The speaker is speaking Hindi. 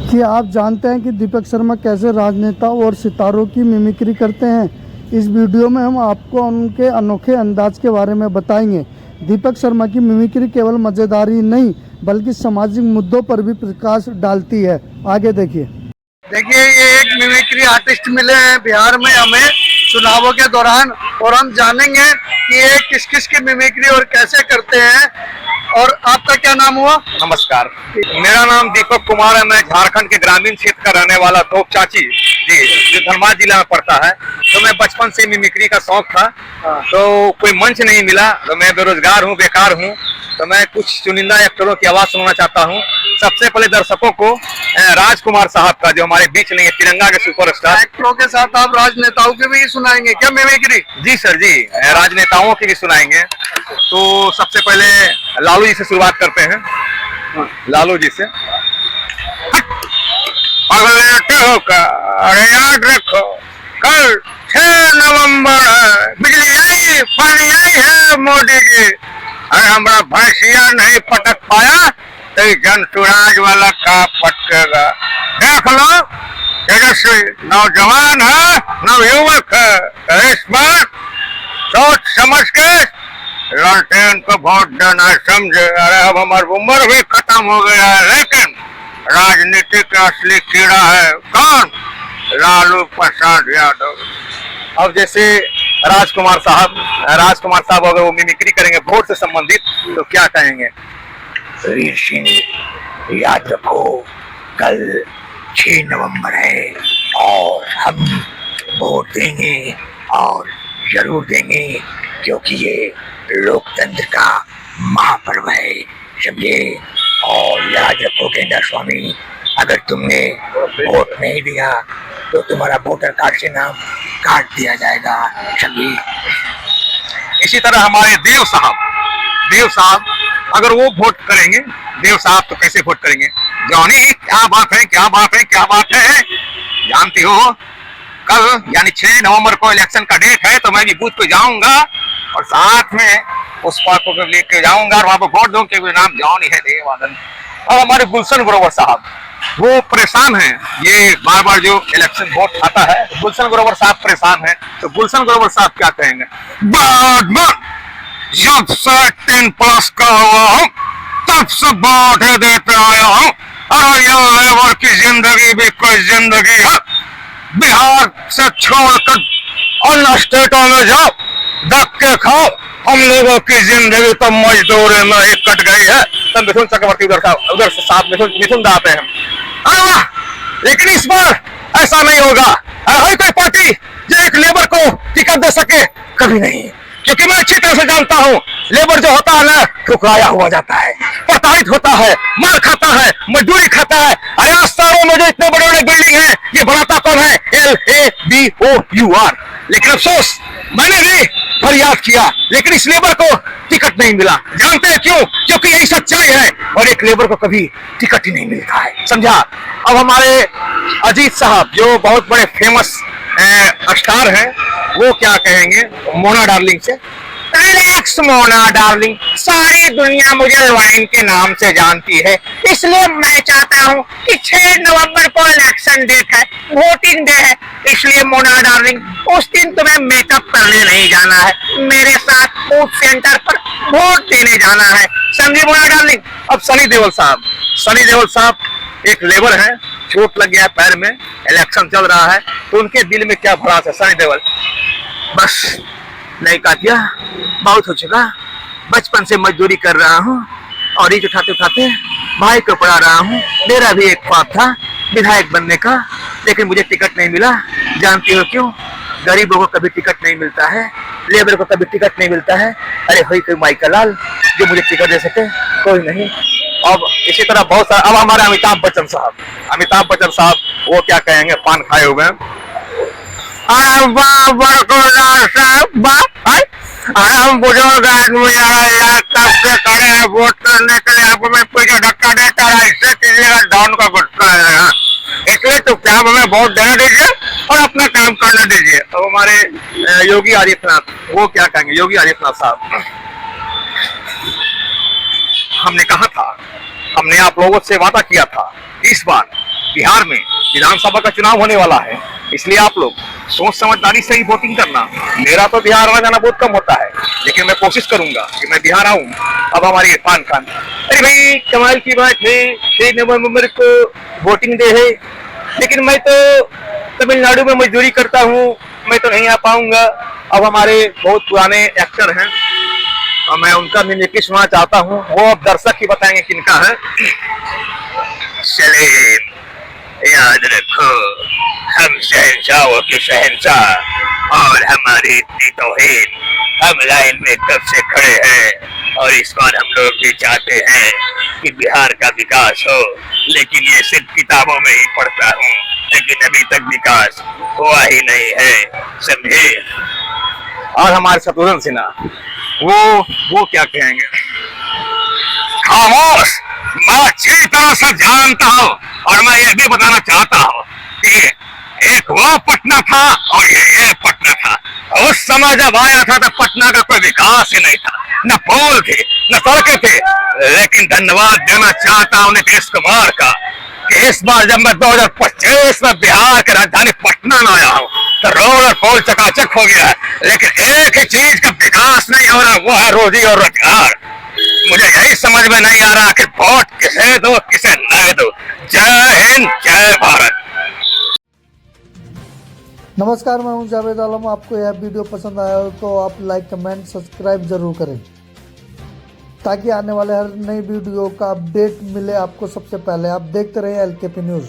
कि आप जानते हैं कि दीपक शर्मा कैसे राजनेताओं और सितारों की मिमिक्री करते हैं। इस वीडियो में हम आपको उनके अनोखे अंदाज के बारे में बताएंगे। दीपक शर्मा की मिमिक्री केवल मज़ेदारी नहीं बल्कि सामाजिक मुद्दों पर भी प्रकाश डालती है। आगे देखिए। ये एक मिमिक्री आर्टिस्ट मिले हैं बिहार में हमें चुनावों के दौरान, और हम जानेंगे कि ये किस किस की मिमिक्री और कैसे करते हैं। और आपका क्या नाम हुआ? नमस्कार, मेरा नाम दीपक कुमार है। मैं झारखंड के ग्रामीण क्षेत्र का रहने वाला तोप चाची जी, जो धनबाद जिला में पड़ता है। तो मैं बचपन से मिमिक्री का शौक था, तो कोई मंच नहीं मिला, तो मैं बेरोजगार हूँ, बेकार हूँ। तो मैं कुछ चुनिंदा एक्टरों की आवाज सुनना चाहता हूँ। सबसे पहले दर्शकों को राजकुमार साहब का, जो हमारे बीच नहीं है, तिरंगा के सुपरस्टार। एक्टरों के साथ आप राजनेताओं की भी सुनाएंगे क्या मिमिक्री? जी सर जी, राजनेताओं की भी सुनाएंगे। तो सबसे पहले लालू जी से शुरुआत करते हैं। लालू जी से। अरे याद रखो, कल 6 नवंबर बिजली आई, पानी आई है मोदी जी। अरे हमारा भैंसिया नहीं पटक पाया तो जन सुराज वाला का पटकेगा। देख लो, तेजस्वी नौजवान है, नवयुवक है। इस बार सोच समझ के लालटेन को वोट देना, समझे। अरे अब हमारी उम्र भी खत्म हो गया है, लेकिन राजनीति का असली कीड़ा है कौन? लालू प्रसाद यादव। अब जैसे राजकुमार साहब अगर वो मिमिक्री करेंगे वोट से संबंधित, तो क्या कहेंगे? वीर सिंह, याद रखो, कल 6 नवंबर है और हम वोट देंगे, और जरूर देंगे, क्योंकि ये लोकतंत्र का महापर्व है, समझे। और याद रखो गेंदा स्वामी, अगर तुमने वोट नहीं दिया तो तुम्हारा वोटर कार्ड से नाम काट दिया जाएगा, समझे। इसी तरह हमारे देव साहब अगर वो वोट करेंगे, देव साहब तो कैसे वोट करेंगे? जॉनी, क्या बात है। जानती हो, कल यानी 6 नवंबर को इलेक्शन का डेट है, तो मैं भी बूथ पे जाऊंगा और साथ में पुष्पा को भी लेके जाऊंगा और वहां पर वोट दूंगा, क्योंकि नाम जॉनी है, देवानंद। और हमारे गुलशन ग्रोवर साहब, वो परेशान हैं। ये बार बार जो इलेक्शन वोट आता है, गुलशन ग्रोवर साहब परेशान हैं। तो गुलशन ग्रोवर साहब क्या कहेंगे? बाद में जब से 10+ का हुआ हूँ, तब से वोट देते आया हूँ, और ये लेबर की जिंदगी भी कोई जिंदगी है। बिहार से छोड़कर अन्य स्टेटों में जाओ, धक्के खाओ, हम लोगों की जिंदगी तो मजदूरी में ही कट गई है। तब मिथुन चक्रवर्ती उधर से साथ मिथुन दाते हैं। लेकिन इस बार ऐसा नहीं होगा। हर कोई पार्टी जो एक लेबर को टिकट दे सके, कभी नहीं। क्योंकि मैं अच्छी तरह से जानता हूँ, लेबर जो होता है ना, ठुकराया हुआ जाता है, प्रताड़ित होता है, मार खाता है, मजदूरी खाता है। अरे आज शहरों में जो इतने बड़े बड़े बिल्डिंग है, ये बनाता कौन है? LABOUR। लेकिन अफसोस, मैंने भी फरियाद किया, लेकिन इस लेबर को टिकट नहीं मिला। जानते हैं क्यों? क्योंकि यही सच्चाई है, और एक लेबर को कभी टिकट ही नहीं मिलता है, समझा। अब हमारे अजीत साहब, जो बहुत बड़े फेमस स्टार हैं, वो क्या कहेंगे मोना डार्लिंग से? रिलैक्स मोना डार्लिंग, सारी दुनिया मुझे वाइन के नाम से जानती है, इसलिए मैं चाहता हूँ कि 6 नवंबर को इलेक्शन डेट है, वोटिंग डे है, इसलिए मोना डार्लिंग, उस दिन तुम्हें मेकअप करने नहीं जाना है, मेरे साथ बूथ सेंटर पर वोट देने जाना है, समझी मोना डार्लिंग। अब सनी देओल साहब एक लेबर है, चोट लग गया पैर में, इलेक्शन चल रहा है, तो उनके दिल में क्या भड़ास है? सनी देओल, बस नहीं काटिया, बहुत हो चुका, बचपन से मजदूरी कर रहा हूँ और ईंट उठाते उठाते भाई को पढ़ा रहा हूँ। मेरा भी एक ख्वाब था विधायक बनने का, लेकिन मुझे टिकट नहीं मिला। जानती हो क्यों? गरीबों को कभी टिकट नहीं मिलता है, लेबर को कभी टिकट नहीं मिलता है। अरे होई कोई माई का लाल जो मुझे टिकट दे सके? कोई नहीं। अब इसी तरह बहुत सारा। अब हमारे अमिताभ बच्चन साहब वो क्या कहेंगे? पान खाए हुए हैं। हम बुजुर्ग आदमी कब से खड़े हैं वोट करने के लिए, आपको मैं पीछे धक्का देता रहा, इससे कीजिएगा डाउन का गुस्सा है। इसलिए तो क्या हमें वोट देने दीजिए और अपना काम करने दीजिए। तो हमारे योगी आदित्यनाथ, वो क्या कहेंगे? योगी आदित्यनाथ साहब, हमने कहा था, हमने आप लोगों से वादा किया था, इस बार बिहार में विधानसभा का चुनाव होने वाला है, इसलिए आप लोग सोच समझदारी से ही वोटिंग करना। मेरा तो बिहार आना जाना बहुत कम होता है, लेकिन मैं कोशिश करूंगा कि मैं बिहार आऊं। अब हमारे इरफान खान, अरे भाई कमाल की बात है, 6 नवंबर को वोटिंग डे है, लेकिन मैं तो तमिलनाडु में मजदूरी करता हूँ, मैं तो नहीं आ पाऊंगा। अब हमारे बहुत पुराने एक्टर हैं और मैं उनका मिमिक्री सुनना चाहता हूँ, वो अब दर्शक ही बताएंगे किनका है। चले याद रखो, हम शहंशाहों के शहंशाह और हमारी इतनी तौहीन, हम लाइन में कब से खड़े हैं और इस बार हम लोग भी चाहते हैं कि बिहार का विकास हो, लेकिन ये सिर्फ किताबों में ही पढ़ता हूँ, लेकिन अभी तक विकास हुआ ही नहीं है, समझे। और हमारे शत्रुघ्न सिन्हा, वो क्या कहेंगे। खामोश, मैं अच्छी तरह से जानता हूँ और मैं ये भी बताना चाहता हूँ कि एक वो पटना था और ये पटना था। उस समय जब आया था तो पटना का कोई विकास ही नहीं था, न पुल थे न सड़कें थे, लेकिन धन्यवाद देना चाहता हूँ नीतीश कुमार का कि इस बार जब मैं 2025 में बिहार की राजधानी पटना में आया हूँ तो रोड और पुल चकाचक हो गया है, लेकिन एक ही चीज का विकास नहीं हो रहा, वो है रोजी और रोजगार। मुझे यही समझ में नहीं आ रहा कि वोट किसे दो किसे न दो। जय हिंद, जय भारत। नमस्कार, मैं हूं जावेद आलम। आपको यह वीडियो पसंद आया हो तो आप लाइक कमेंट सब्सक्राइब जरूर करें, ताकि आने वाले हर नई वीडियो का अपडेट मिले आपको सबसे पहले। आप देखते रहिए LKP न्यूज़।